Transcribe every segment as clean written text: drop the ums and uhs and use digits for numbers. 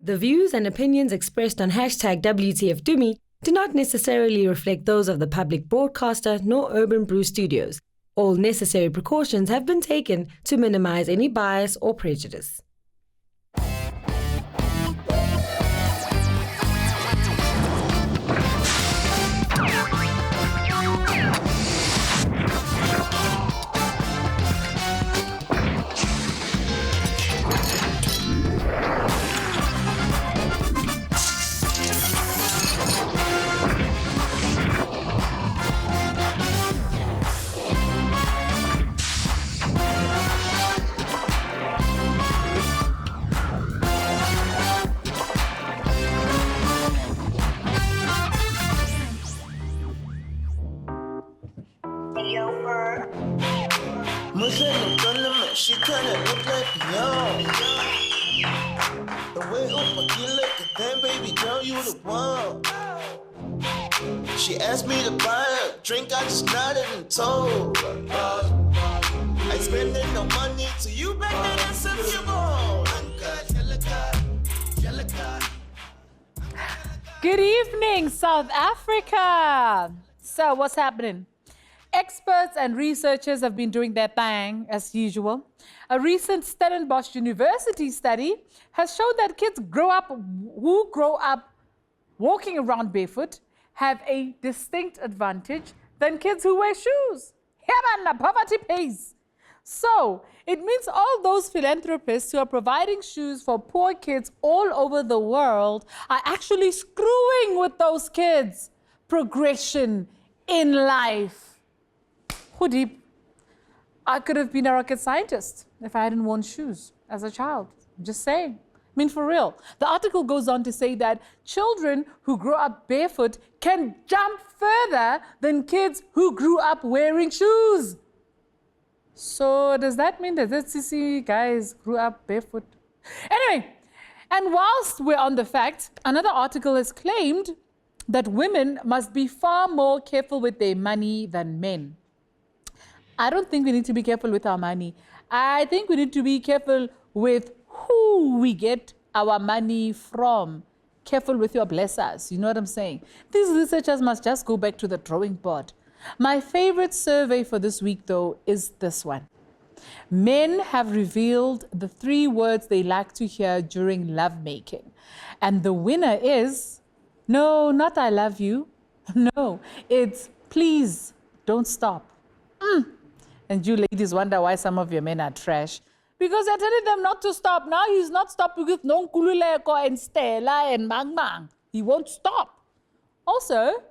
The views and opinions expressed on #WTFTumi do not necessarily reflect those of the public broadcaster nor Urban Brew Studios. All necessary precautions have been taken to minimize any bias or prejudice. She kinda look like Beyonce. The way you look at them, baby girl, you the one. She asked me to buy her a drink, I just nodded and told her. I ain't spending no money till you back that ass up your bone. Good evening, South Africa. So what's happening? Experts and researchers have been doing their thing, as usual. A recent Stellenbosch University study has shown that kids who grow up walking around barefoot have a distinct advantage than kids who wear shoes. Heaven, poverty pays. So it means all those philanthropists who are providing shoes for poor kids all over the world are actually screwing with those kids' progression in life. Deep. I could have been a rocket scientist if I hadn't worn shoes as a child. I'm just saying. I mean, for real. The article goes on to say that children who grow up barefoot can jump further than kids who grew up wearing shoes. So does that mean that ZCC guys grew up barefoot? Anyway, and whilst we're on the fact, another article has claimed that women must be far more careful with their money than men. I don't think we need to be careful with our money. I think we need to be careful with who we get our money from. Careful with your blessers, you know what I'm saying? These researchers must just go back to the drawing board. My favorite survey for this week, though, is this one. Men have revealed the 3 words they like to hear during lovemaking. And the winner is, no, not I love you. No, it's please don't stop. And you ladies wonder why some of your men are trash. Because they're telling them not to stop. Now he's not stopping with Nonkululeko and Stella and Mang Mang. He won't stop. Also,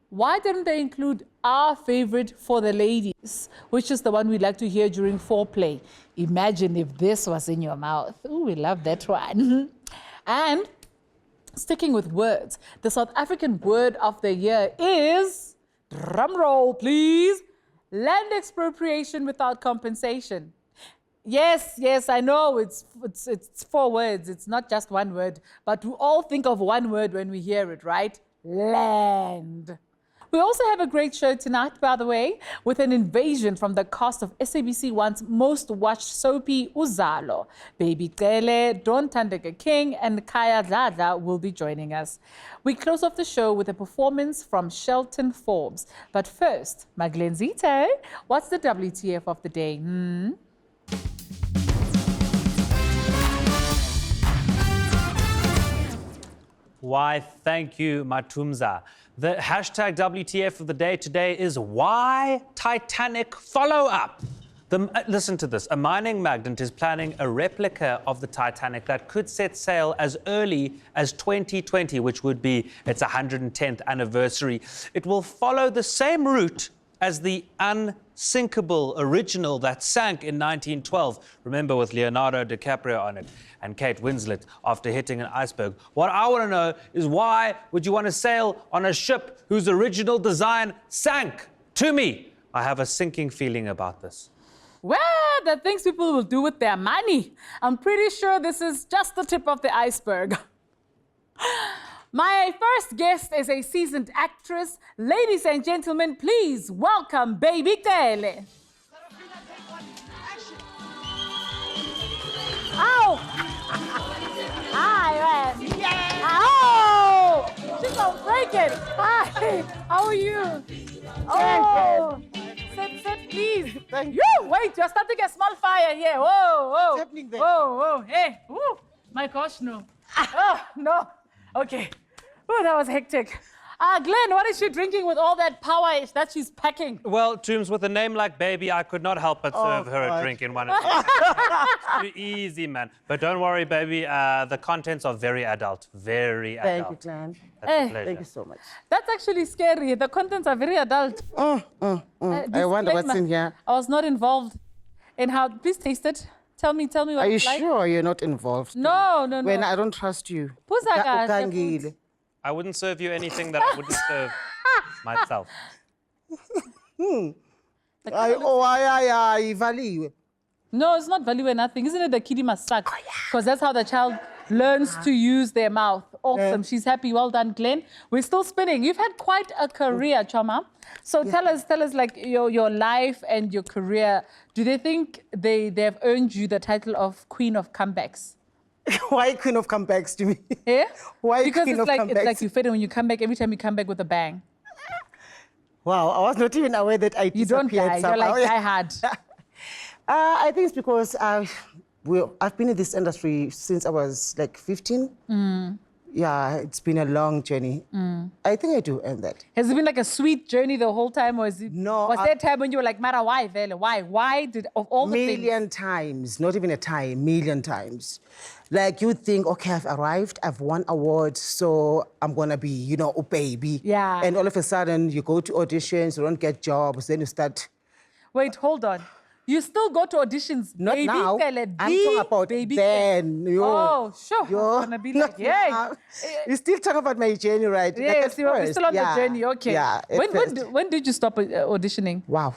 why didn't they include our favorite for the ladies, which is the one we like to hear during foreplay? Imagine if this was in your mouth. Ooh, we love that one. And sticking with words, the South African word of the year is, drum roll please, land expropriation without compensation. Yes, I know it's 4 words. It's not just one word, but we all think of one word when we hear it, right? Land. We also have a great show tonight, by the way, with an invasion from the cast of SABC1's most watched soapy Uzalo. Baby Cele, Thandeka King, and Khaya Dladla will be joining us. We close off the show with a performance from Shelton Forbez. But first, Maglenzite, what's the WTF of the day? Why, thank you, Matumza. The hashtag WTF of the day today is why Titanic follow-up. Listen to this. A mining magnate is planning a replica of the Titanic that could set sail as early as 2020, which would be its 110th anniversary. It will follow the same route as the unsinkable original that sank in 1912. Remember, with Leonardo DiCaprio on it and Kate Winslet after hitting an iceberg. What I want to know is why would you want to sail on a ship whose original design sank? Tumi, I have a sinking feeling about this. Well, the things people will do with their money. I'm pretty sure this is just the tip of the iceberg. My first guest is a seasoned actress. Ladies and gentlemen, please welcome Baby Cele. Ow! Hi, man. Okay. Hi. How are you? Oh. Sit, please. Thank you. Wait, you're starting a small fire here. Whoa. What's happening there? Whoa. Hey. Woo. My gosh, no. Oh, no. Okay. Oh, that was hectic. Glenn, what is she drinking with all that power that she's packing? Well, Tooms, with a name like Baby, I could not help but serve her a drink in one of these. Too easy, man. But don't worry, baby. The contents are very adult. Very Thank you, adult. Glenn. That's a pleasure. Thank you so much. That's actually scary. The contents are very adult. I wonder what's in here. I was not involved in how. Please taste it. Tell me what Are you it's like. sure you're not involved? No. When I don't trust you. Pusaka, Ukangile. I wouldn't serve you anything that I wouldn't serve myself. Ivaliwe. No, it's not value or nothing. Isn't it the kiddie must suck? Because that's how the child learns to use their mouth. Awesome. She's happy. Well done, Glenn. We're still spinning. You've had quite a career, Choma. So tell us like your life and your career. Do they think they've earned you the title of Queen of Comebacks? Why Queen of Comebacks to me? Yeah? Why Because Queen it's of like Comebacks? you fed it when you come back. Every time you come back with a bang. Wow, I was not even aware that I You don't die. disappeared You're somehow. like die hard. I think it's because I've been in this industry since I was like 15. Yeah, it's been a long journey. I think I do earn that. Has it been like a sweet journey the whole time, or is it? No, Was there a time when you were like, Mara, why, Vele? Why? Why did of all the things? Million times, not even a time, million times. Like you think, okay, I've arrived, I've won awards, so I'm gonna be, a baby. Yeah. And all of a sudden, you go to auditions, you don't get jobs, then you start. Wait, hold on. You still go to auditions? Not baby now. Cele, I'm talking about baby then. Oh, sure. I'm gonna be like, yay. You still talk about my journey, right? Like Yes, at you're first, still on yeah. the journey. Okay. Yeah. at first. When did you stop auditioning? Wow.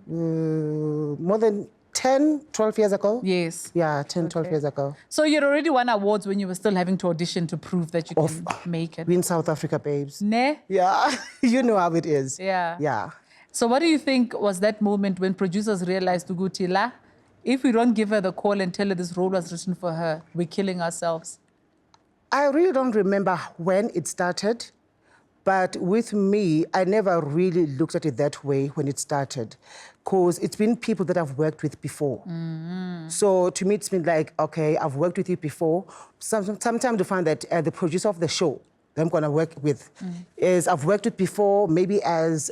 More than 10, 12 years ago? Yes. Yeah, 10, 12 years ago. So you'd already won awards when you were still having to audition to prove that you can make it. We in South Africa, babes. Ne? Yeah, you know how it is. Yeah. Yeah. So what do you think was that moment when producers realized, Ugutila, if we don't give her the call and tell her this role was written for her, we're killing ourselves? I really don't remember when it started, but with me, I never really looked at it that way when it started, because it's been people that I've worked with before. So to me, it's been like, okay, I've worked with you before. Sometimes you find that the producer of the show that I'm going to work with is I've worked with before, maybe as,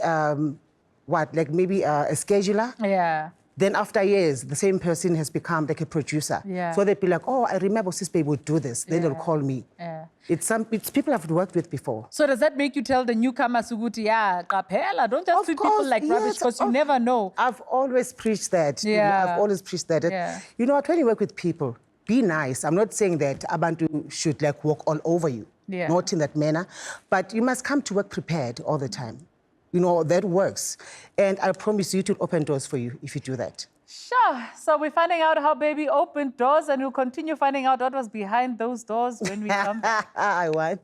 maybe a scheduler. Yeah. Then after years, the same person has become like a producer. Yeah. So they'd be like, oh, I remember Sis Babe would do this. Then they'll call me. Yeah. It's people I've worked with before. So does that make you tell the newcomer, Suguti, yeah, Kapela, don't just Of treat people course, like rubbish, yes, because you never know. I've always preached that. Yeah. I've always preached that. Yeah. You know what, when you work with people, be nice. I'm not saying that Abantu should like walk all over you. Yeah. Not in that manner. But you must come to work prepared all the time. That works. And I promise you it will open doors for you if you do that. Sure. So we're finding out how baby opened doors, and we'll continue finding out what was behind those doors when we come back. I want.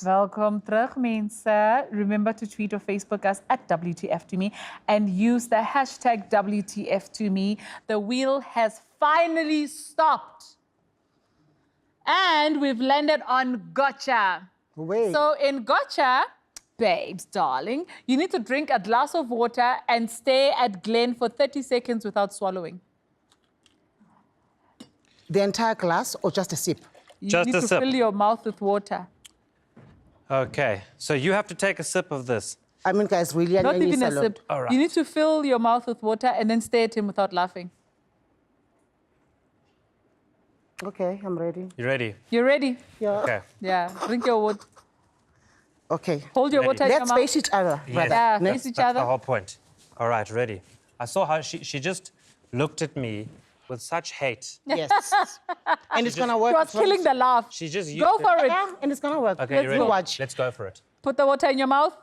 Welcome terug, mensen. Remember to tweet or Facebook us at WTFTumi and use the hashtag WTFTumi. The wheel has finally stopped. And we've landed on gotcha. Wait. So in gotcha, babes, darling, you need to drink a glass of water and stare at Glenn for 30 seconds without swallowing. The entire glass or just a sip? You Just need a to sip. fill your mouth with water. Okay, so you have to take a sip of this. I mean, guys, really, Not I need even a salad. sip. All right. You need to fill your mouth with water and then stare at him without laughing. Okay, I'm ready. You ready? You ready? Yeah. Okay. Yeah. Drink your water. Okay. Hold your Ready. water in your Let's mouth. face each other, brother. Yeah, Ne? face each That's other. the whole point. All right, ready. I saw how she just looked at me with such hate. Yes. And it's going to work. He was killing the laugh. She just used Go it. for it. Yeah, and it's going to work. Okay, you ready? Watch. Let's go for it. Put the water in your mouth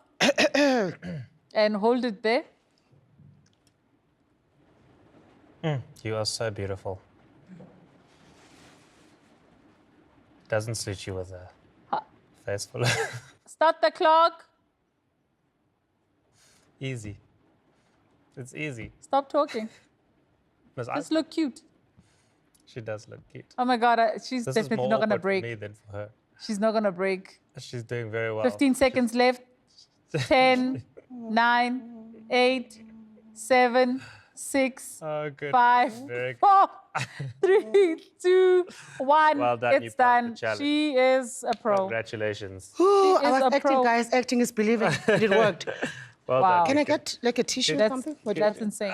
and hold it there. You are so beautiful. Doesn't suit you with a face full of... Start the clock. Easy. It's easy. Stop talking. Miss, Just look cute. She does look cute. Oh my God, she's This definitely is more not going to awkward break. for me than for her. She's not going to break. She's doing very well. 15 seconds left. 10, 9, 8, 7, 6, Oh, good. 5, Very good. 4, 3, 2, 1. Well done, you It's passed the done. challenge. She is a pro. Congratulations. Oh, She I is was a acting, pro. guys. Acting is believing. It worked. Well Wow. done. Can I Nicky. get like a tissue or something? What do you That's insane.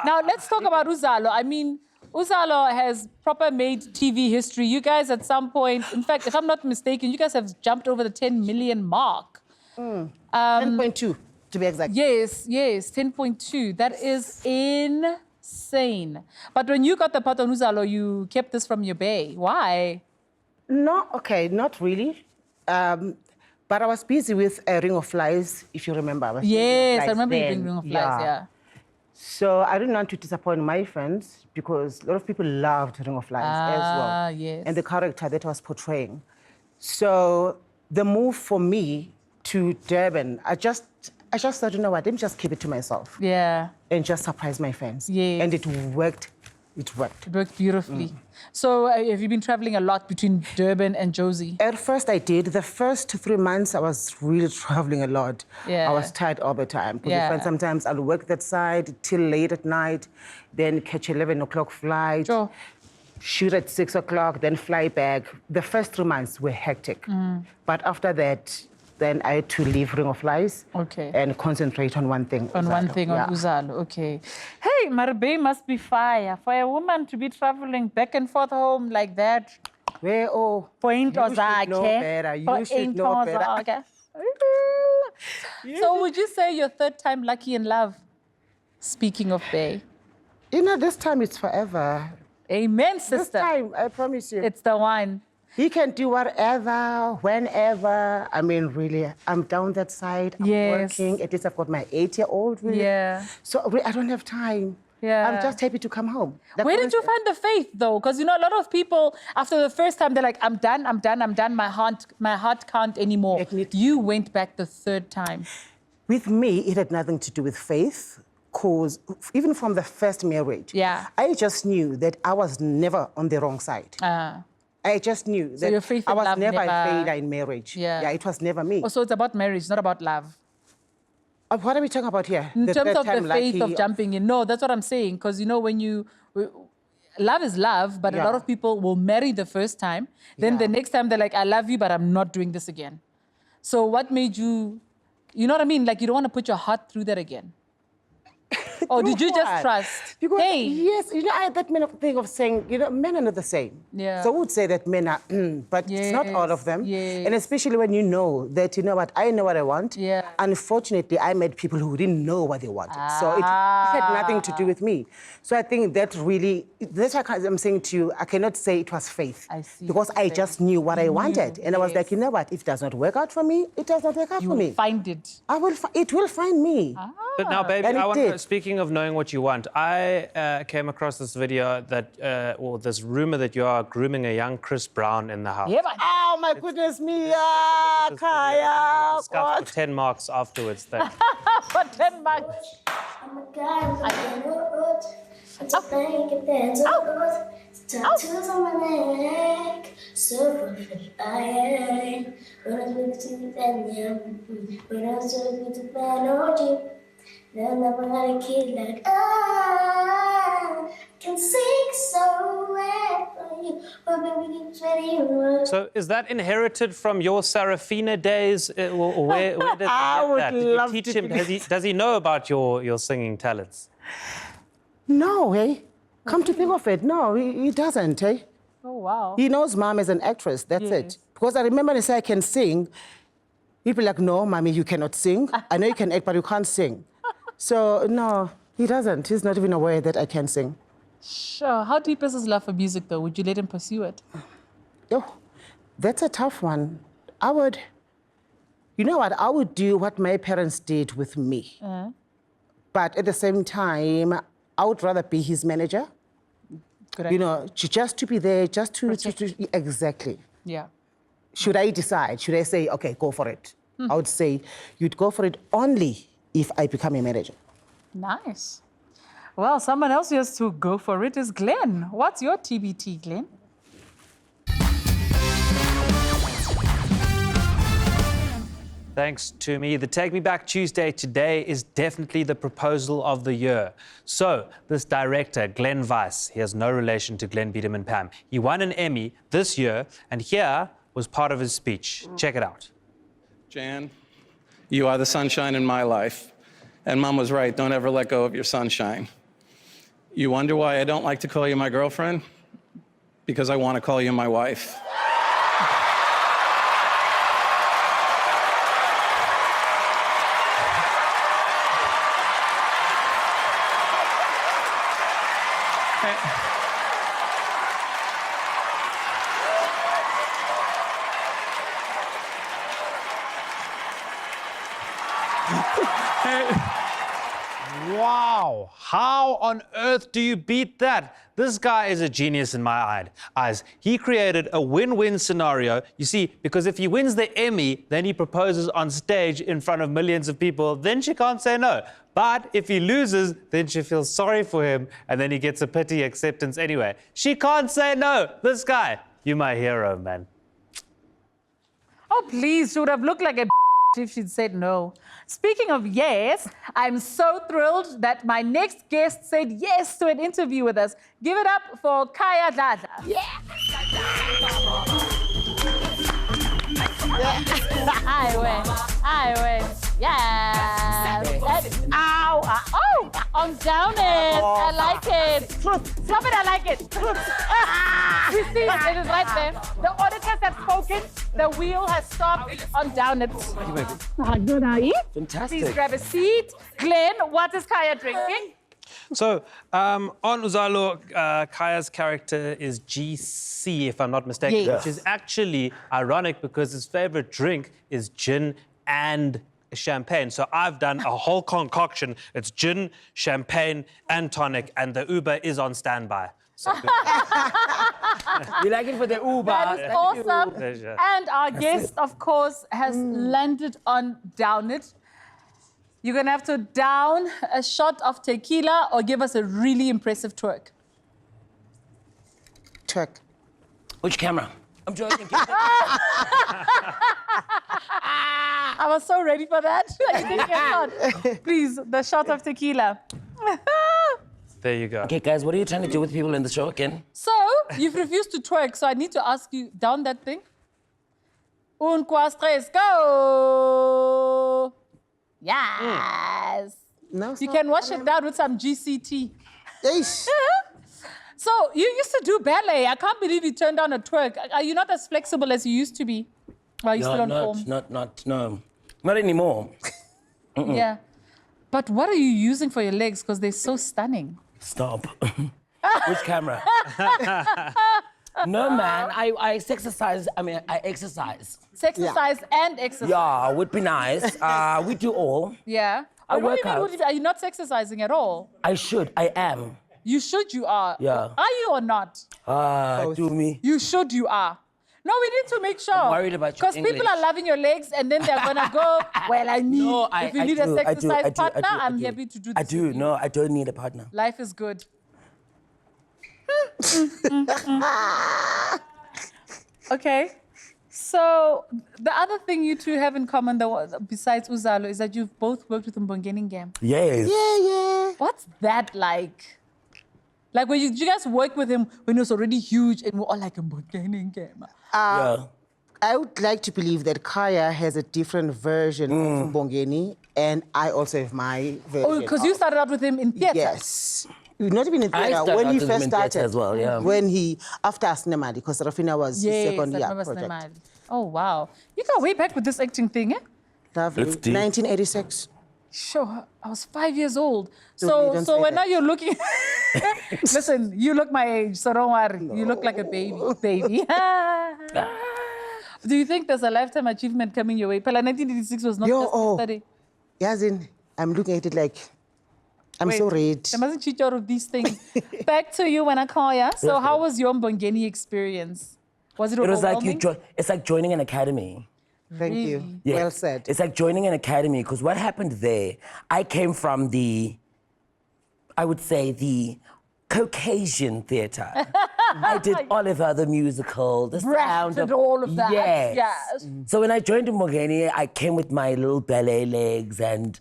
Now, let's talk about Uzalo. I mean, Uzalo has proper made TV history. You guys at some point, in fact, if I'm not mistaken, you guys have jumped over the 10 million mark. 10.2 to be exact. Yes, 10.2. That is insane. But when you got the part on Uzalo, you kept this from your bay. Why? No, okay, not really. But I was busy with a Ring of Flies, if you remember. was doing Ring of Yes, I Flies remember you then. doing Ring of Flies, yeah. So I didn't want to disappoint my fans because a lot of people loved Ring of Flies as well. Yes. And the character that I was portraying. So the move for me to Durban, I just thought, you know what, let me just keep it to myself Yeah, and just surprise my fans. Yes. And it worked. It worked. it worked beautifully. So have you been traveling a lot between Durban and Josie? At first I did. The first 3 months I was really traveling a lot. Yeah. I was tired all the time. 'Cause Yeah. sometimes I'll work that side till late at night, then catch 11 o'clock flight, Sure. shoot at 6 o'clock, then fly back. The first 3 months were hectic. But after that, then I had to leave Ring of Flies Okay. and concentrate on one thing. On one Uzalo. thing, Yeah. on Uzalo, okay. Hey, Marbe must be fire. For a woman to be traveling back and forth home like that. Where, oh, Point you should know better. You should know better. So would you say your third time lucky in love? Speaking of Bay. You know, this time it's forever. Amen, This sister. time, I promise you. It's the one. He can do whatever, whenever. I mean, really, I'm down that side. I'm Yes. working. At least I've got my 8-year-old. Really. Yeah. So I don't have time. Yeah. I'm just happy to come home. Where did you find the faith, though? Because, you know, a lot of people, after the first time, they're like, I'm done. My heart can't anymore. You went back the third time. With me, it had nothing to do with faith. Because even from the first marriage, Yeah. I just knew that I was never on the wrong side. I just knew that your faith I in was love never a never- failure in marriage. Yeah. It was never me. Oh, so it's about marriage, not about love. What are we talking about here? In The terms third of the time faith lucky of jumping in. No, that's what I'm saying. Because, you know, when love is love, but a Yeah. lot of people will marry the first time. Then the next time they're like, I love you, but I'm not doing this again. So what made you know what I mean? Like, you don't want to put your heart through that again. Or did you just What? trust? Because, Hey. yes, you know, I had that thing of saying, you know, men are not the same. Yeah. So I would say that men are, but it's not all of them. Yes. And especially when you know that, you know what, I know what I want. Yeah. Unfortunately, I met people who didn't know what they wanted. So it had nothing to do with me. So I think that really, that's why I'm saying to you, I cannot say it was faith. I see Because what I you're just knew what I wanted. And I was yes. like, you know what, if it does not work out for me, it does not work out You for will me. find it. It will find me. But now, baby, And it I want to, did. speaking of knowing what you want, I came across this video that, or this rumor that you are grooming a young Chris Brown in the house. Yeah, man. Oh, my goodness me, This video, Khaya. discussed God. for 10 marks afterwards. Thank you. For 10 months. I'm a guy with a note. I'm just thinking that tattoos on my neck. So I am. When I look to the when I look to the energy. Then I had a kid like I can sing so well for you. But baby, it's ready. So is that inherited from your Sarafina days? Or where did you I get would that? Did you love teach to him? be- Does he know about your singing talents? No, eh? Come to think of it, no, he doesn't, eh? Oh, wow. He knows mom is an actress, that's it. Because I remember they say I can sing. He'd be like, no, mommy, you cannot sing. I know you can act, but you can't sing. So, no, he doesn't. He's not even aware that I can sing. Sure. How deep is his love for music, though? Would you let him pursue it? Oh, that's a tough one. You know what? I would do what my parents did with me. But at the same time, I would rather be his manager. Good You idea. know, just to be there, just to exactly. Yeah. Should I decide? Should I say, okay, go for it? I would say you'd go for it only if I become a manager. Nice. Well, someone else who has to go for it is Glenn. What's your TBT, Glenn? Thanks to me. The Take Me Back Tuesday today is definitely the proposal of the year. So, this director, Glenn Weiss, he has no relation to Glenn Beedham and Pam. He won an Emmy this year, and here was part of his speech. Check it out. Jan, you are the sunshine in my life. And Mom was right, don't ever let go of your sunshine. You wonder why I don't like to call you my girlfriend? Because I want to call you my wife. Wow, how on earth do you beat that? This guy is a genius in my eyes. He created a win-win scenario. You see, because if he wins the Emmy, then he proposes on stage in front of millions of people, then she can't say no. But if he loses, then she feels sorry for him, and then he gets a pity acceptance anyway. She can't say no. This guy, you're my hero, man. Oh, please, she would have looked like a if she'd said no. Speaking of yes, I'm so thrilled that my next guest said yes to an interview with us. Give it up for Khaya Dladla. Yeah. I win. Yeah. Ow. Oh, I'm down it. I like it. Stop it, I like it. You see, it is right there. The auditors have spoken. The wheel has stopped on down it. Good, are you? Fantastic. Please grab a seat. Glenn, what is Khaya drinking? So, on Uzalo, Khaya's character is GC, if I'm not mistaken, Yes. which is actually ironic because his favorite drink is gin and champagne. So I've done a whole concoction. It's gin, champagne, and tonic, and the Uber is on standby. So We like it for the Uber. That is awesome. Pleasure. And our guest, of course, has landed on Down It. You're going to have to down a shot of tequila or give us a really impressive twerk. Twerk. Which camera? I'm joking. I was so ready for that. I didn't get on. Please, the shot of tequila. there you go. Okay, guys, what are you trying to do with people in the show again? So, you've refused to twerk, so I need to ask you, down that thing. Un, dos, tres, go! Yes. No, You can wash it down with some GCT. Yes. So, you used to do ballet. I can't believe you turned down a twerk. Are you not as flexible as you used to be? Or are you still on form? Not anymore. Yeah. But what are you using for your legs? Because they're so stunning. Stop. Which camera? No, man. I exercise. I exercise. Exercise and exercise. Yeah, would be nice. We do all. Yeah. I But what do you work mean, out. are you not exercising at all? I should. I am. You should, you are. Yeah. Are you or not? Do me. You should, you are. No, we need to make sure. I'm worried about your Because people English. are loving your legs and then they're going to go, well, I need, No, if you need a exercise partner, I'm happy to do this. I do. with you. No, I don't need a partner. Life is good. Okay. So the other thing you two have in common, besides Uzalo, is that you've both worked with Mbongeni Game. Yes. Yeah. What's that like? Like, when you guys work with him when he was already huge and we're all like, Mbongeni Game. Yeah. I would like to believe that Khaya has a different version of Mbongeni, and I also have my version. Oh, because you started out with him in theatre. Yes. Not even in I theatre. started When out he with first him in theatre started, as well, yeah. when he, after Asnemali, because Rafina was his Yes, second I year remember project. Snemali. Oh, wow. You go way back with this acting thing, eh? Lovely. That's deep. 1986. Sure, I was 5 years old. Don't So say when that. now you're looking... Listen, you look my age, so don't worry. You look like a baby. Do you think there's a lifetime achievement coming your way? Pela 1986 was not Yo, just a study. Yazin, I'm looking at it like I'm so red. I mustn't cheat out of these things. Back to you, Khaya. So how was your Mbongeni experience? Was it overwhelming? It's like joining an academy. Thank you. Yeah. Well said. It's like joining an academy, because what happened there, I came from I would say the Caucasian theatre. I did Oliver the musical, the sound and of all of that. Yes. So when I joined Mbongeni, I came with my little ballet legs, and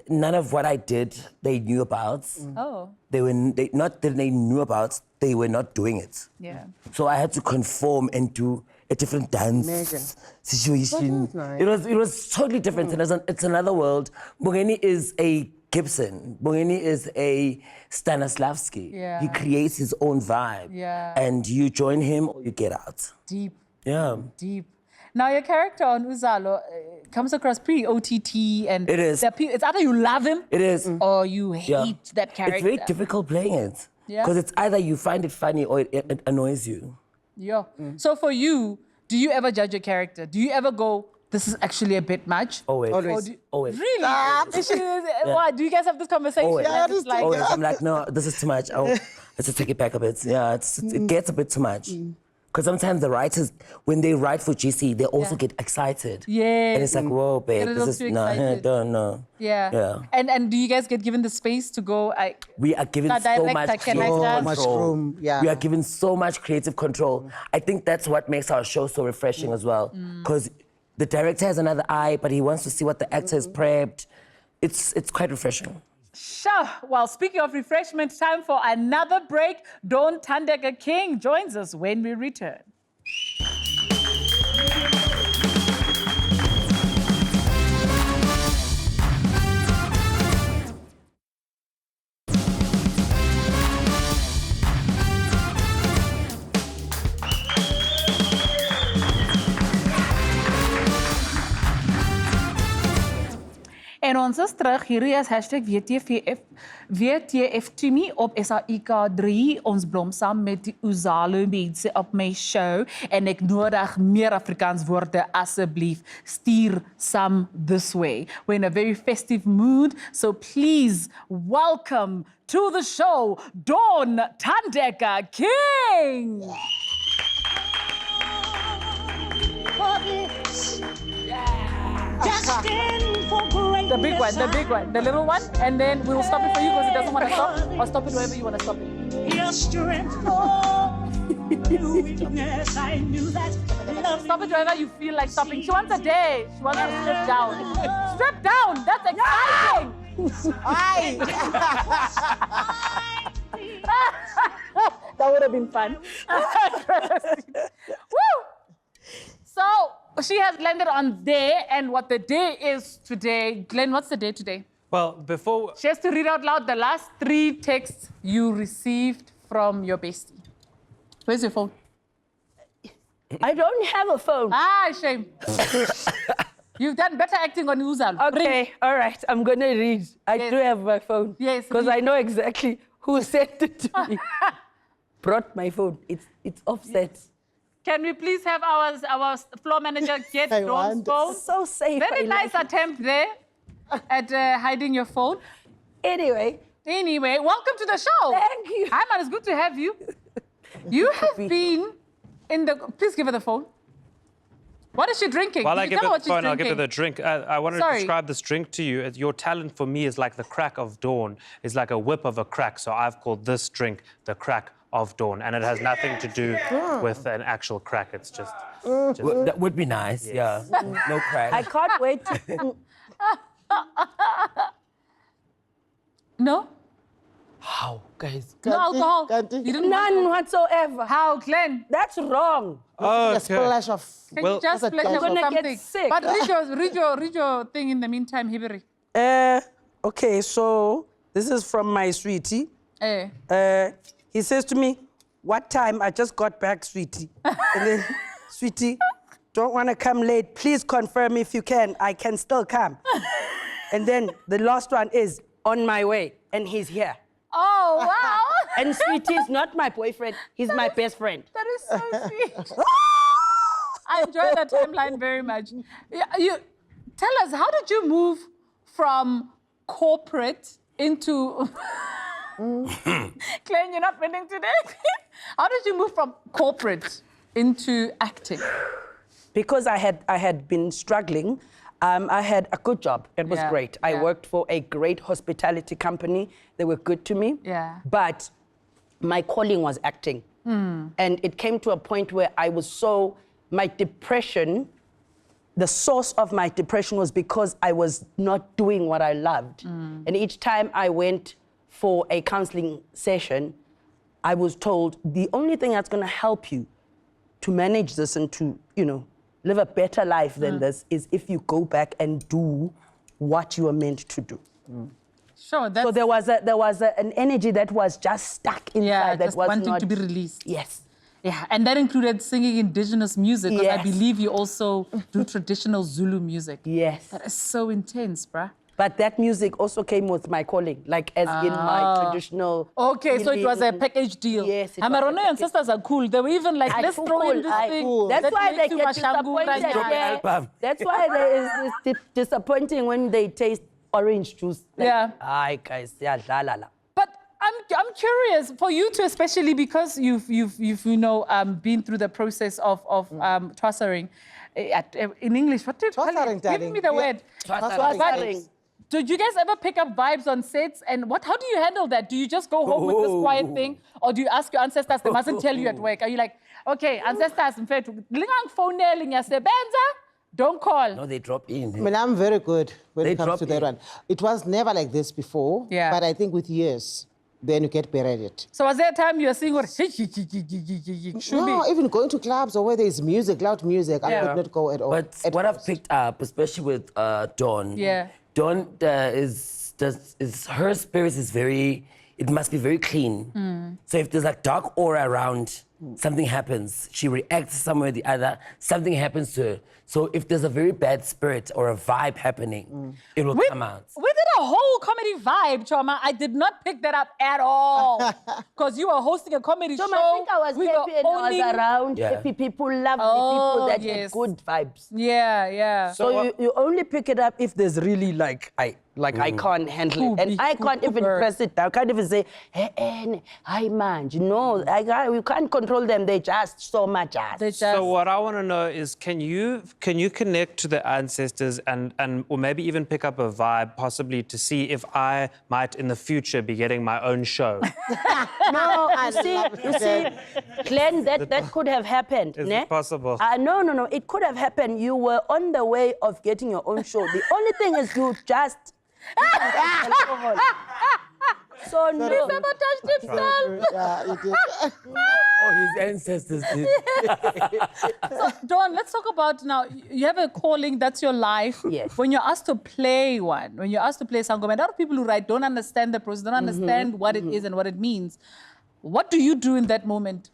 none of what I did they knew about. Oh. Not that they knew about, they were not doing it. Yeah. So I had to conform and do a different dance situation. Nice. It was totally different. And it's another world. Mbongeni is a Gibson. Mbongeni is a Stanislavski. Yeah. He creates his own vibe. Yeah. And you join him or you get out. Deep. Yeah. Deep. Now, your character on Uzalo comes across pretty OTT, and It is. It's either you love him It is. or you hate that character. It's very difficult playing it. Yeah. Because it's either you find it funny or it annoys you. Yeah. So for you, do you ever judge a character? Do you ever go, this is actually a bit much? Always. Always. Always. Really? Why? Do you guys have this conversation? Always. And it's like, Always. I'm like, no, this is too much. Let's just take it back a bit. Yeah, it gets a bit too much. Because sometimes the writers, when they write for GC, they also get excited. Yeah. And it's like, whoa, babe, Get a little this is too no, excited. don't know. Yeah. Yeah. And do you guys get given the space to go? We are given That so director, much can I creative just- Much control. room, yeah. We are given so much creative control. I think that's what makes our show so refreshing as well. Because the director has another eye, but he wants to see what the actor has prepped. It's quite refreshing. Sure. Well, speaking of refreshment, time for another break. Dawn Thandeka King joins us when we return. En ons is terug, hierdie is #WTFTumi op SAIK3. Ons blom saam met die Uzalo mense op my show en ek nodig meer Afrikaans woorde asseblief. Stuur some this way. We're in a very festive mood, so please welcome to the show, Dawn Thandeka King. The big one, the little one, and then we will stop it for you because it doesn't want to stop, or stop it wherever you want to stop it. Stop it wherever you feel like stopping. She wants a day. She wants to strip down. Strip down! That's exciting! That would have been fun. Woo! So, she has landed on day, and what the day is today. Glenn, what's the day today? Well, before... She has to read out loud the last 3 texts you received from your bestie. Where's your phone? I don't have a phone. Ah, shame. You've done better acting on Uzal. Okay, all right, I'm going to read. I do have my phone. Yes. Because I know exactly who sent it to me. Brought my phone. It's offset. Can we please have our floor manager get Dawn's phone? So safe. Very I nice like it. attempt there at hiding your phone. Anyway, welcome to the show. Thank you. Hi, man, it's good to have you. You have been in the... Please give her the phone. What is she drinking? While Can I you give tell her her the what phone, she's I'll give her the drinking? drink. I wanted Sorry. to describe this drink to you. Your talent for me is like the crack of dawn. It's like a whip of a crack. So I've called this drink the crack of dawn. And it has nothing to do with an actual crack. It's just... Well, that would be nice, yeah. No crack. I can't wait to... No? How, guys? No alcohol. You didn't want None whatsoever. How, Glenn? That's wrong. A splash of... Can you just that's a splash dash up of- I'm gonna get something? sick. But read your thing in the meantime, Hibiri. Okay, so this is from my sweetie. He says to me, what time? I just got back, sweetie. And then, sweetie, don't want to come late. Please confirm if you can. I can still come. And then the last one is on my way, and he's here. Oh, wow. And Sweetie is not my boyfriend. He's my best friend. That is so sweet. I enjoy that timeline very much. You tell us, how did you move from corporate into... Glenn, you're not winning today. How did you move from corporate into acting? Because I had been struggling, I had a good job. It was great. I worked for a great hospitality company. They were good to me. Yeah. But my calling was acting. And it came to a point where I was so... My depression, the source of my depression was because I was not doing what I loved. And each time I went for a counseling session, I was told the only thing that's going to help you to manage this and to, you know, live a better life than this is if you go back and do what you are meant to do. Sure, that's... So there was an energy that was just stuck inside that just was wanting not... to be released. Yes. Yeah, and that included singing indigenous music, because I Yes. believe you also do traditional Zulu music. Yes. That is so intense, bruh. But that music also came with my calling, like as in my traditional... Okay, so it was a package deal. Yes, it was a Amarone package. ancestors are cool. They were even like, let's throw in this thing. That's that why makes they you get mashangu right disappointed. now. Yeah. That's why there is this disappointing when they taste orange juice. Like, Yeah. Aye, guys, yeah, la la la. But I'm curious for you to, especially because you've you know been through the process of twassering. In English, what did you call it? Twassering, Give darling. me the word. Twassering. Did you guys ever pick up vibes on sets? And how do you handle that? Do you just go home with this quiet thing? Or do you ask your ancestors, they mustn't tell you at work? Are you like, okay, ancestors, in fact, don't call. No, they drop in. I mean, I'm very good when They it comes drop to that in. one. It was never like this before, but I think with years, then you get better at it. So was there a time you were singing, No, even going to clubs or where there's music, loud music, I could not go at all. But what I've picked up, especially with Dawn, Dawn her spirit is very, it must be very clean. So if there's like dark aura around, something happens. She reacts some way or the other, something happens to her. So if there's a very bad spirit or a vibe happening, it will come out. We did a whole comedy vibe, Choma. I did not pick that up at all. Because you were hosting a comedy show. I think I was happy and I was around. Yeah. Happy people, lovely people that had good vibes. Yeah. So you only pick it up if there's really like I can't handle it. And I can't even press it down. I can't even say, hey, man, you know, we can't control them. They just so much ass. So what I want to know is, can you connect to the ancestors and or maybe even pick up a vibe, possibly to see if I might in the future be getting my own show? No, you see, Glenn, that could have happened. Is it possible? No, it could have happened. You were on the way of getting your own show. The only thing is you just... So no. He sabotaged himself. Yeah, you did. Oh, his ancestors did. So, Dawn, let's talk about now. You have a calling, that's your life. Yes. When you're asked to play one, when you're asked to play Sangoma, a lot of people who write don't understand the process, don't understand what it is and what it means. What do you do in that moment?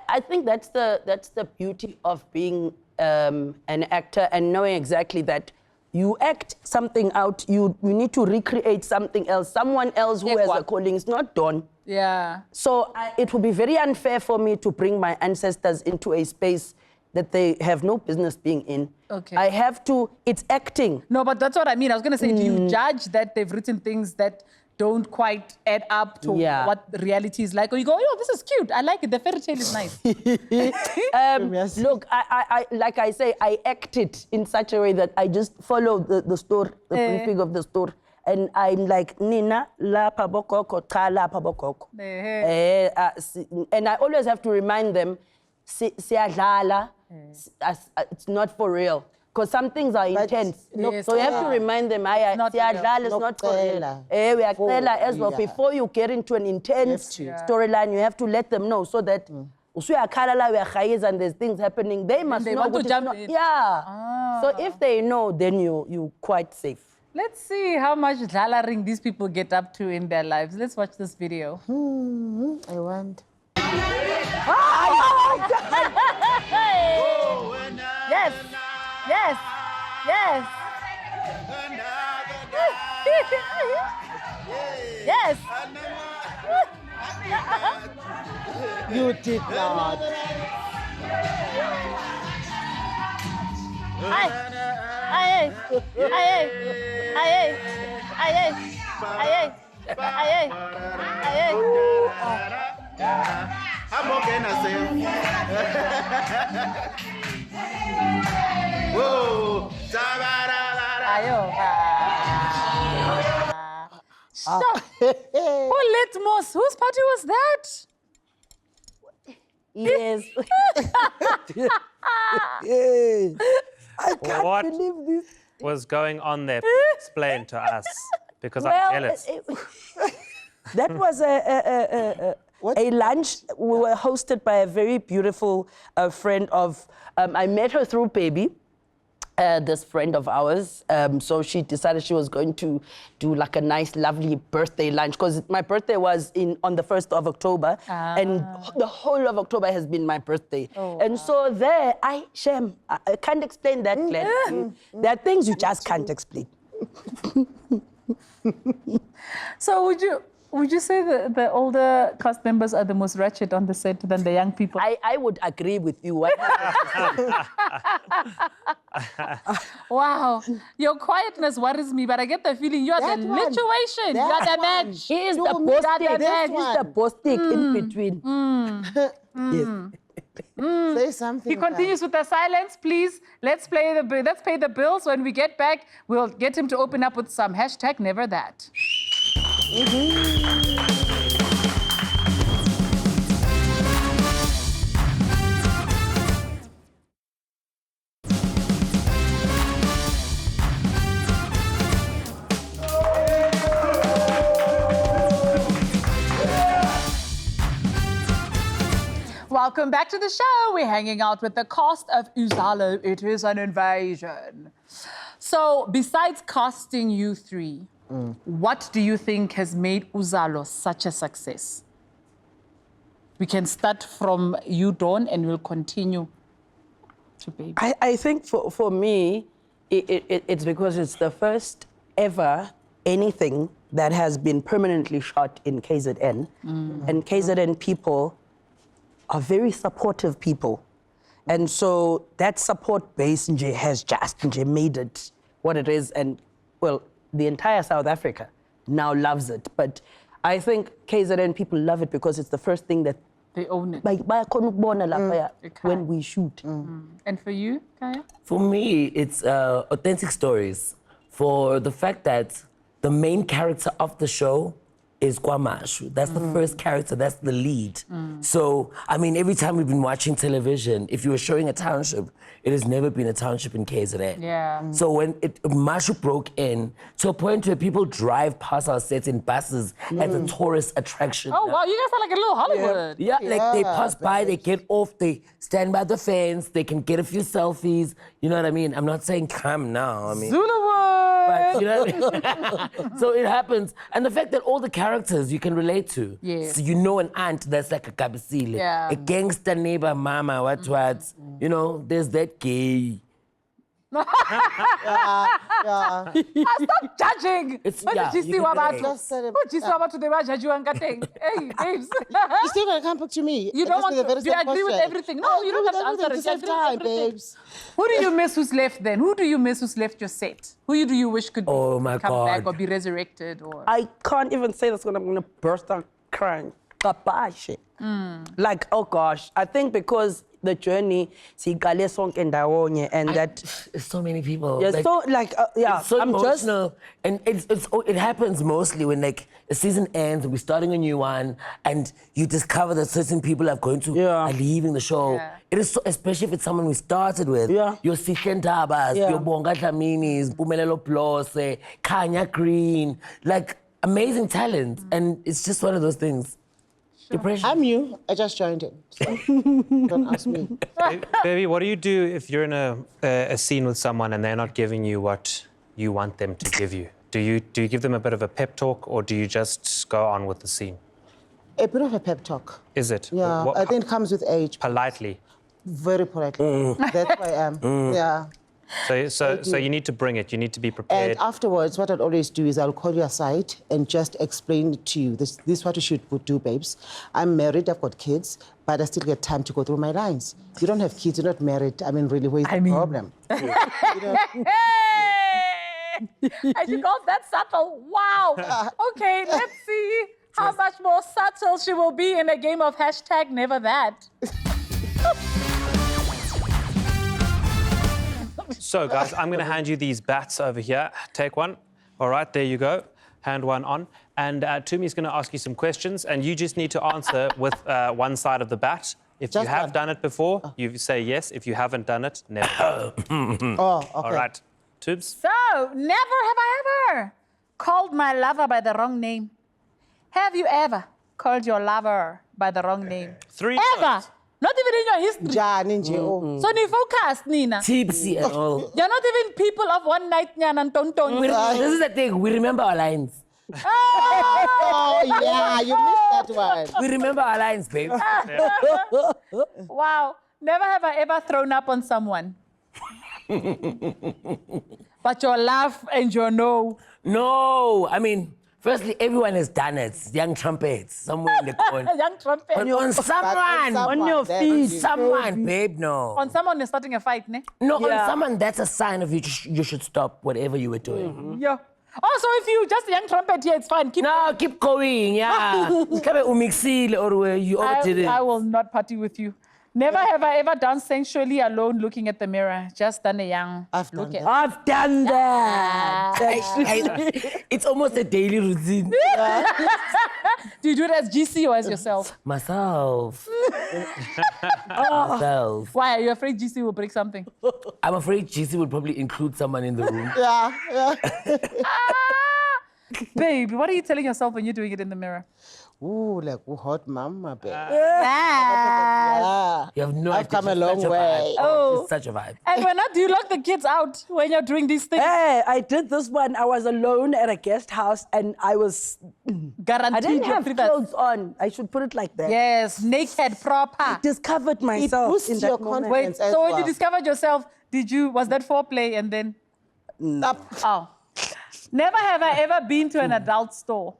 I think that's the beauty of being an actor and knowing exactly that you act something out, you need to recreate something else, someone else who has a calling. It's not Dawn. Yeah. So it would be very unfair for me to bring my ancestors into a space that they have no business being in. Okay. I have to, it's acting. No, but that's what I mean. I was going to say, do you judge that they've written things that don't quite add up to what reality is like? Or you go, oh, this is cute. I like it. The fairy tale is nice. Look, I like I say, I act it in such a way that I just follow the story, the briefing of the story. And I'm like, Nina, la pabokoko, ka la pabokoko. And I always have to remind them, siyadlala, it's not for real. Because some things are intense. So you have to remind them, siyadlala, it's not for real. We are as well. Before you get into an intense storyline, you have to let them know so that and there's things happening. They must know. Want to jump in. Yeah. So if they know, then you quite safe. Let's see how much dlalaring these people get up to in their lives. Let's watch this video. I want. Yes. Yes. Yes. Yes. You did not. Aye. I'm okay now, say. Whoa. Ayo. Who lit most? Whose party was that? Yes. Yes. I can't What believe this. was going on there? Please explain to us, because I'm jealous. That was a lunch. We were hosted by a very beautiful friend of. I met her through Baby. This friend of ours, so she decided she was going to do like a nice, lovely birthday lunch because my birthday was on the 1st of October, and the whole of October has been my birthday. And so there, I can't explain that, Glenn. There are things you just can't explain. So would you say that the older cast members are the most ratchet on the set than the young people? I would agree with you. Wow. Your quietness worries me, but I get the feeling you're the lituation. You're the match. He is the boss stick. He's the boss stick in between. Yes. Say something. He continues with the silence, please. Let's pay the bills. When we get back, we'll get him to open up with some hashtag never that. Welcome back to the show. We're hanging out with the cast of Uzalo. It is an invasion. So, besides casting you three, what do you think has made Uzalo such a success? We can start from you, Dawn, and we'll continue to Baby. I think for me, it's because it's the first ever anything that has been permanently shot in KZN. And KZN people are very supportive people. And so that support base has just made it what it is. And, well, the entire South Africa now loves it. But I think KZN people love it because it's the first thing that they own it. When we shoot. And for you, Khaya? For me, it's authentic stories. For the fact that the main character of the show is Kwamashu. That's the first character, that's the lead. So, I mean, every time we've been watching television, if you were showing a township, it has never been a township in KZN. Yeah. So when Mashu broke in, to a point where people drive past our sets in buses as a tourist attraction. Oh, wow, you guys are like a little Hollywood. Yeah, like they pass by, they get off, they stand by the fence, they can get a few selfies. You know what I mean? I'm not saying come now, I mean. Zuluwood! But, you know what I mean? So it happens. And the fact that all the characters you can relate to. Yes. So you know an aunt that's like a Kabisile, a gangster neighbor mama, what. You know, there's that gay. Stop judging. It's- What yeah, did you you see can about relate. Just said it. What did you see about today? Hey, babes. You still gonna come back to me? You don't want Ask me the to. very Do you same agree with question. everything? No, you don't have to answer it. At the same time, babes. Who do you miss who's left then? Who do you miss who's left your set? Who do you wish could Oh, my come back God. or be resurrected? Or I can't even say this when I'm going to burst out crying. Kabashi. Like, oh gosh, I think because the journey, and that. There's so many people. Yeah, Like, so like, yeah, it's so I'm just. emotional. And it happens mostly when like a season ends and we're starting a new one and you discover that certain people are leaving the show. Yeah. It is so, especially if it's someone we started with. Yeah. Your Sihle Ntabas, Yeah. your Bonga Dlaminis, Mpumelelo Blose, Khanya Green, like amazing talent. And it's just one of those things. Depression. I'm new. I just joined in. So don't ask me. Baby, what do you do if you're in a scene with someone and they're not giving you what you want them to give you? Do you give them a bit of a pep talk or do you just go on with the scene? A bit of a pep talk. Is it? Yeah, What- I think it comes with age. politely. Very politely. That's who I am. Yeah. So you need to bring it. You need to be prepared. And afterwards, what I'd always do is I'll call you aside and just explain it to you. This is what you should do, babes. I'm married, I've got kids, but I still get time to go through my lines. You don't have kids, you're not married. I mean, really, where's the problem? You know? And she goes, that's subtle. Wow. Okay, let's see how much more subtle she will be in a game of hashtag never that. So, guys, I'm going to hand you these bats over here. Take one. All right, there you go. Hand one on. And Tumi's going to ask you some questions, and you just need to answer with one side of the bat. If you have done it before, you say yes. If you haven't done it, never. Oh, okay. All right. Tubes? So, never have I ever called my lover by the wrong name. Have you ever called your lover by the wrong name? 3 Ever? words. Not even in your history. Njani nje, oh. So, ni focus, Nina. Tipsy and all. You're not even people of one night, nyan and tonton. This is the thing. We remember our lines. Oh, yeah, you missed that one. We remember our lines, babe. Wow. Never have I ever thrown up on someone. But your laugh and your no. No, I mean, firstly, everyone has done it. Young trumpets, somewhere in the corner. Young trumpet. But on someone, on your feet. someone, babe, no. On someone who's starting a fight, ne? No, on someone, that's a sign of you should stop whatever you were doing. Yeah. Oh, so if you just a young trumpet here, it's fine. Keep going, yeah. Come umixile or you overdid it. I will not party with you. Never have I ever done sensually alone looking at the mirror. Just done a young. I've done that. I've done that. It's almost a daily routine. Do you do it as GC or as yourself? Myself. Myself. Why? Are you afraid GC will break something? I'm afraid GC would probably include someone in the room. Yeah. Babe, what are you telling yourself when you're doing it in the mirror? Ooh, like hot mama, babe. Ah. You have no I've idea. come a It's long such way. vibe. Oh. It's such a vibe. And when do you lock the kids out when you're doing these things? Hey, I did this one. I was alone at a guest house and I Guaranteed didn't your have privacy. clothes on. I should put it like that. Yes, naked, proper. I discovered It myself boosts in that your moment. confidence Wait, as so when well. you discovered yourself, was that foreplay and then? Oh. Never have I ever been to an adult store.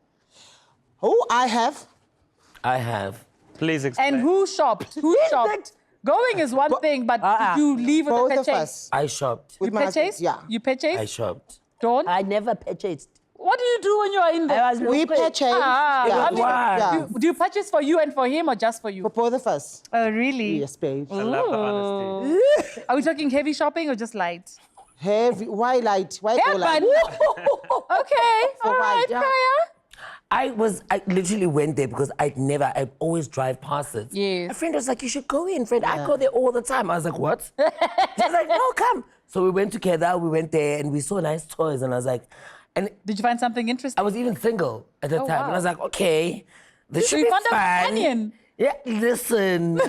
Oh, I have. I have. Please explain. And who shopped? Who shopped? Going is one thing, but did you leave with Both a of purchase? us. I shopped. You With my husband, purchased? yeah. You purchased? I shopped. Dawn? I never purchased. What do you do when you are in there? I was We looking. purchased. Ah, yeah. I mean, Yeah. do you purchase for you and for him or just for you? For both of us. Oh, really? Yes, babe. I love the honesty. Are we talking heavy shopping or just light? Heavy. Why light? Why Yeah, go light? but... Okay, all right, light, yeah. Khaya. I literally went there because I'd always drive past it. Yes. A friend was like, you should go in, friend. I go there all the time. I was like, what? She's like, no, come. So we went together, we went there and we saw nice toys and I was like, and Did you find something interesting? I was even single at the time. wow. And I was like, okay, this So should you be found a fun. companion? Yeah, listen.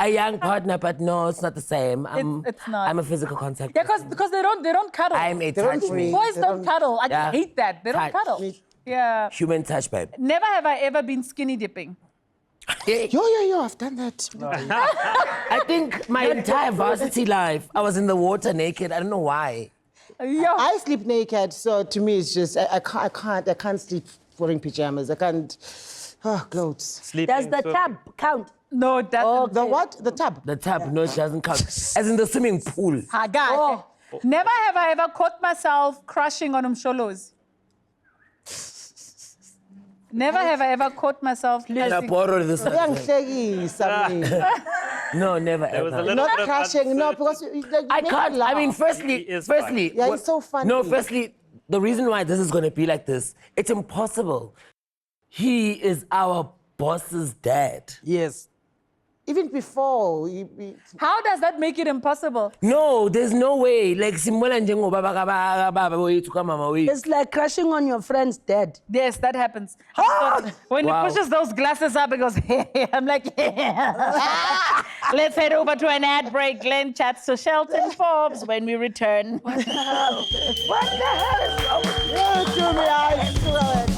A young partner, but no, it's not the same. It's not. I'm a physical contact. Yeah, because they don't cuddle. I'm a don't touch me. breathe. Boys They don't don't- cuddle. I Yeah. hate that. They don't Touch. cuddle. Yeah. Human touch, babe. Never have I ever been skinny dipping. Yo, I've done that. I think my entire varsity life, I was in the water naked. I don't know why. Yo. I sleep naked, so to me it's just I can't sleep wearing pajamas. I can't. Oh, clothes. Sleeping Does the through- tab count? No, it doesn't. The what? The tub. The tub, no, it doesn't count. As in the swimming pool. Haga. Never have I ever caught myself crushing on umsholos. Never have I ever caught myself And I pressing- borrowed this. Uyangihlekisa mina. No, never There was a ever. little Not bit of crashing, no, uncertainty. because like, I you make can't. me I mean, laugh. firstly, He is Yeah, it's so funny. No, firstly, the reason why this is going to be like this, it's impossible. He is our boss's dad. Yes. Even before, How does that make it impossible? No, there's no way. Like, simbona njengobaba kababa wethu kamama wethu. It's like crashing on your friend's dad. Yes, that happens. When Wow. he pushes those glasses up, he goes, I'm like, let's head over to an ad break. Glenn chats to Shelton Forbes when we return. What the hell is wrong with you? to me, I swear it.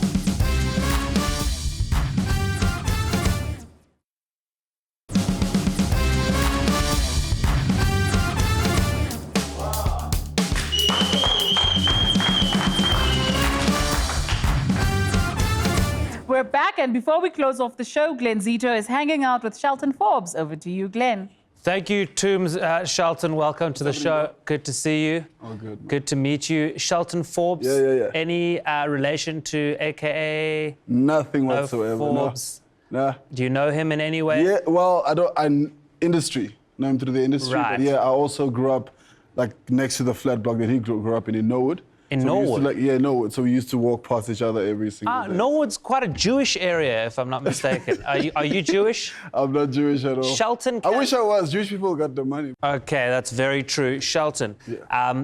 We're back, and before we close off the show, Glenn Zito is hanging out with Shelton Forbes. Over to you, Glenn. Thank you, Tooms. Shelton, welcome to the show. Good to see you. Oh, good. Man. Good to meet you. Shelton Forbes. Yeah. Any relation to AKA? Nothing whatsoever. Forbes. No. Nah. Do you know him in any way? Yeah. Well, I'm industry. Know him through the industry. Right. But yeah, I also grew up like next to the flat block that he grew up in Norwood. In Norwood? Norwood. So we used to walk past each other every single day. Norwood's quite a Jewish area, if I'm not mistaken. Are you Jewish? I'm not Jewish at all. Shelton? I wish I was. Jewish people got the money. Okay, that's very true. Shelton,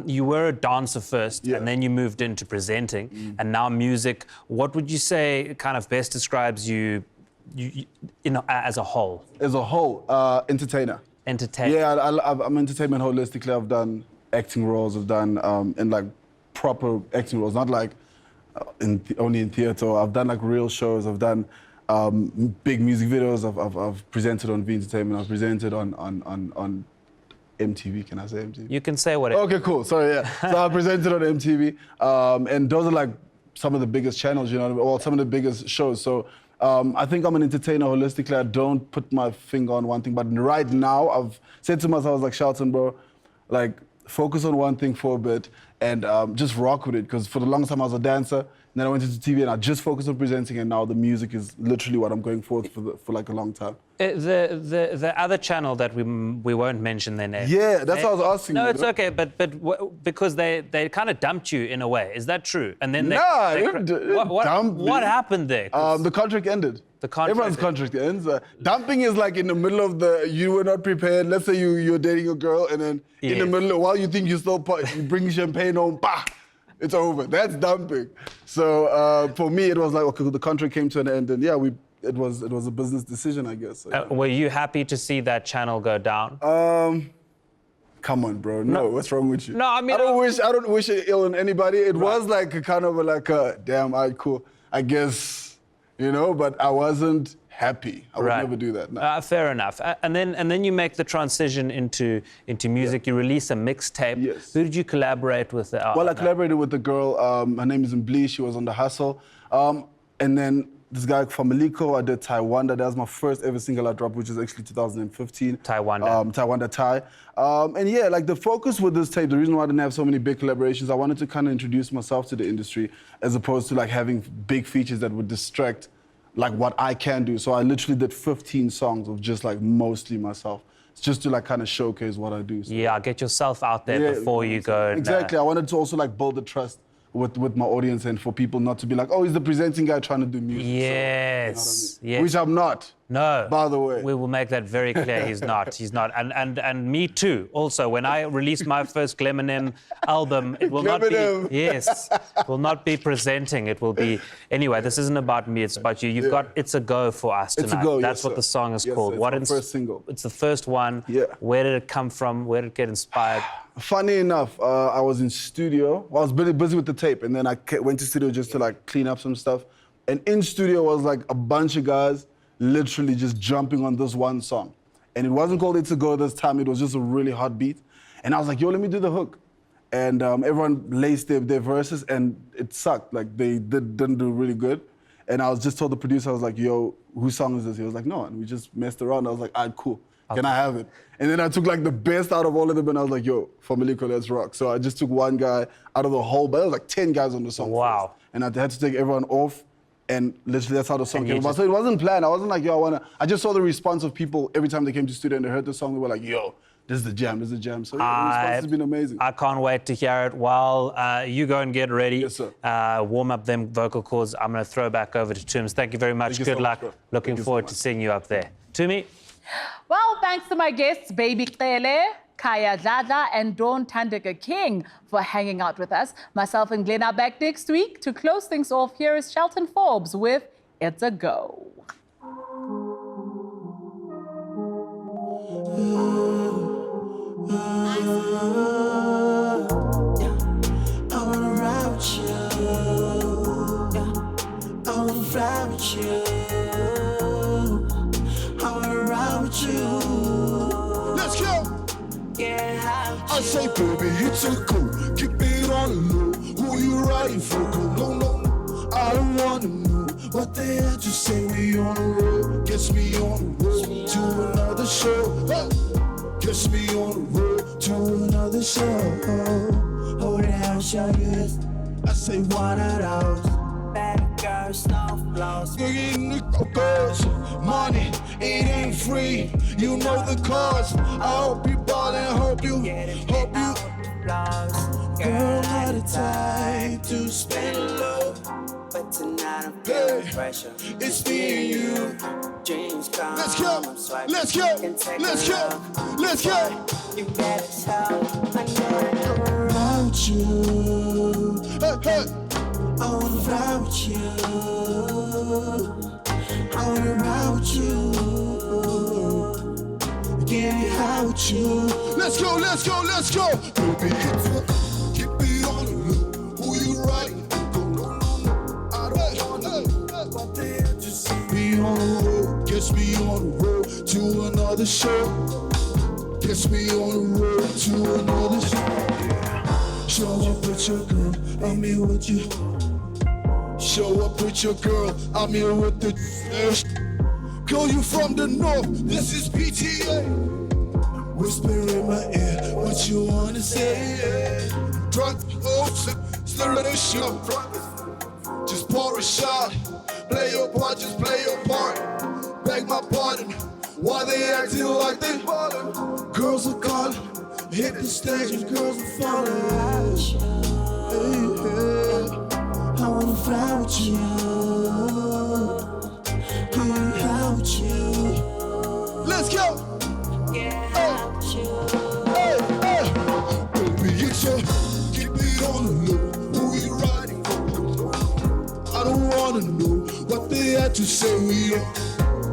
you were a dancer first, and then you moved into presenting, and now music. What would you say kind of best describes you as a whole? As a whole, entertainer. Entertainer. Yeah, I'm entertainment holistically. I've done acting roles. I've done in like proper acting roles, not like only in theatre. I've done like real shows. I've done big music videos. I've presented on V Entertainment. I've presented on MTV. Can I say MTV? You can say whatever. Okay, cool. Sorry, yeah. So I presented on MTV, and those are like some of the biggest channels, you know, or some of the biggest shows. So I think I'm an entertainer holistically. I don't put my finger on one thing, but right now I've said to myself, I was like, Shelton, bro, like focus on one thing for a bit and just rock with it. Because for the longest time I was a dancer, and then I went into TV and I just focused on presenting, and now the music is literally what I'm going for like a long time. The other channel that we won't mention their name. Yeah, that's what I was asking. No, it's okay, but because they kind of dumped you in a way. Is that true? And then what happened there? The contract ended. Everyone's contract ends. Dumping is like in the middle of you were not prepared. Let's say you're dating a girl, and then in the middle, while you think you bring champagne home, bah, it's over. That's dumping. So for me, it was like, okay, the contract came to an end, and yeah, it was a business decision, I guess. So, yeah. Were you happy to see that channel go down? Come on, bro. No, what's wrong with you? No, I mean, I don't wish it ill on anybody. It was like a kind of like a damn, cool, I guess. You know, but I wasn't happy. I would never do that. No. Fair enough. And then you make the transition into music. You release a mixtape. Yes. Who did you collaborate with? Well, I collaborated with a girl. Her name is Mbli. She was on The Hustle. And then this guy from Maliko, I did Taiwanda. That was my first ever single I dropped, which is actually 2015. Taiwanda. Taiwanda Thai. And yeah, like the focus with this tape, the reason why I didn't have so many big collaborations, I wanted to kind of introduce myself to the industry as opposed to like having big features that would distract like what I can do. So I literally did 15 songs of just like mostly myself. It's just to like kind of showcase what I do. So. Yeah, get yourself out there before you go. Exactly. I wanted to also like build the trust with my audience and for people not to be like, oh, he's the presenting guy trying to do music. Yes, so, you know what I mean? yes. Which I'm not. No. By the way. We will make that very clear. He's not. He's not. And me too. Also, when I release my first Glemonem album, it will not be. Yes. It will not be presenting. It will be. Anyway, this isn't about me. It's about you. You've got It's a Go for us tonight. It's a Go. That's yes, what sir. the song is yes, called. Sir. What it's my first single. It's the first one. Yeah. Where did it come from? Where did it get inspired? Funny enough, I was in studio. I was really busy with the tape, and then I went to studio just to like clean up some stuff. And in studio was like a bunch of guys literally just jumping on this one song. And it wasn't called It's a Go this time, it was just a really hot beat. And I was like, yo, let me do the hook. And everyone laced their verses, and it sucked. Like, they didn't do really good. And I was just told the producer, I was like, yo, whose song is this? He was like, no, and we just messed around. I was like, all right, cool. Can I have it? And then I took like the best out of all of them, and I was like, yo, for Maliko, let's rock. So I just took one guy out of the whole, but there was like 10 guys on the song. Wow. First. And I had to take everyone off, and literally that's how the song came about. So it wasn't planned. I wasn't like, yo, I just saw the response of people every time they came to the studio and they heard the song, they were like, yo, this is the jam, this is the jam. So yeah, the response has been amazing. I can't wait to hear it. While you go and get ready, yes, sir. Warm up them vocal cords, I'm going to throw back over to Tooms. Thank you very much. Good luck. Looking forward to seeing you up there. Tumi? Well, thanks to my guests, Baby Cele, Khaya, Dladla, and Thandeka King for hanging out with us. Myself and Glenn are back next week. To close things off, here is Shelton Forbes with It's a Go. I wanna ride with you. I wanna fly with you. I wanna ride with you. Let's go. Yeah, I say, baby, it's a go. Keep it on the low. Who you riding for? Go, no. I don't wanna know what they had to say. We on the road. Guess we on the road to another show. Hey. another show. Hold it out, show you this. I say one of those. Bad girls, snow flows. Money, it ain't free. You know the cost. I hope you ballin', hope you. Girl, not a time to spend love. But tonight I'm feeling pressure. It's me and you. Dreams come. Let's go. Let's go. Let's go. Let's go. You better tell. I know about you. Hey, hey. I wanna fly with you. I wanna ride with you. Get it high with you. Let's go, let's go, let's go. Baby, it's up. Keep it on the loop. Who you riding? I don't wanna what they have to see. Be on the road. Guess me on the road to another show. Guess me on the road to another show. Show up with your girl. I'm here with you. Show up with your girl, I'm here with the Girl, you from the north, this is PTA. Whisper in my ear, what you wanna say? Drunk, stir the show. Just pour a shot, play your part, just play your part. Beg my pardon, why they acting like they ballin'? Girls are calling, hit the stage and girls are falling. Hey, hey. I wanna fly with you, get high with you. Let's go. Yeah, hey. Hey, hey. Baby, it's your, keep it on the low. Who you riding for? I don't wanna know what they had to say. We are.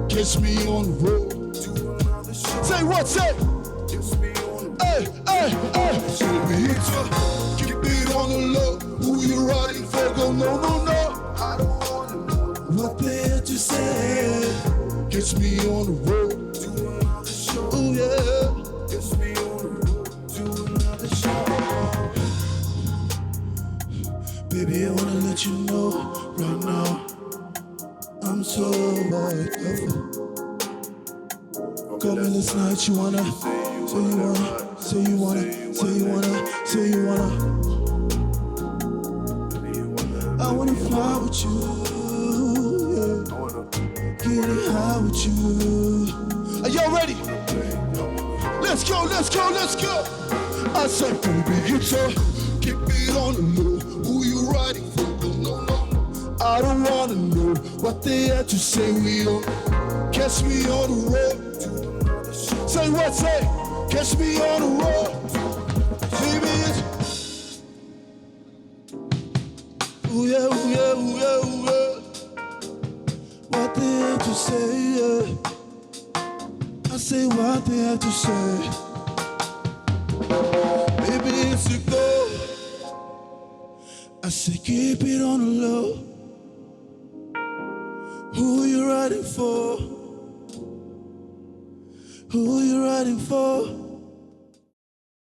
Kiss me on the road. Say what? Say. Kiss me on the road. Hey, hey, hey. Baby, it's your, keep it on the low. Who you riding for? Go no, no, no. I don't wanna know what they had to say. Gets me on the road to another show. Oh yeah. Gets me on the road to another show. Baby, I wanna let you know right now. I'm so careful. Call me last night. You wanna? Say you wanna? Say you wanna? Say you wanna? Say you wanna? I wanna fly with you, yeah. Get it high with you. Are y'all ready? Let's go, let's go, let's go. I said, baby, it's up. Keep it on the low. Who you riding for? No, no. I don't wanna know what they had to say. We on. Catch me on the road. Say what? Say. Catch me on the road. Baby, it's. Ooh yeah, ooh yeah, ooh yeah, ooh yeah. What they have to say, yeah. I say what they have to say. Baby, it's a go. I say keep it on the low. Who you riding for? Who you riding for?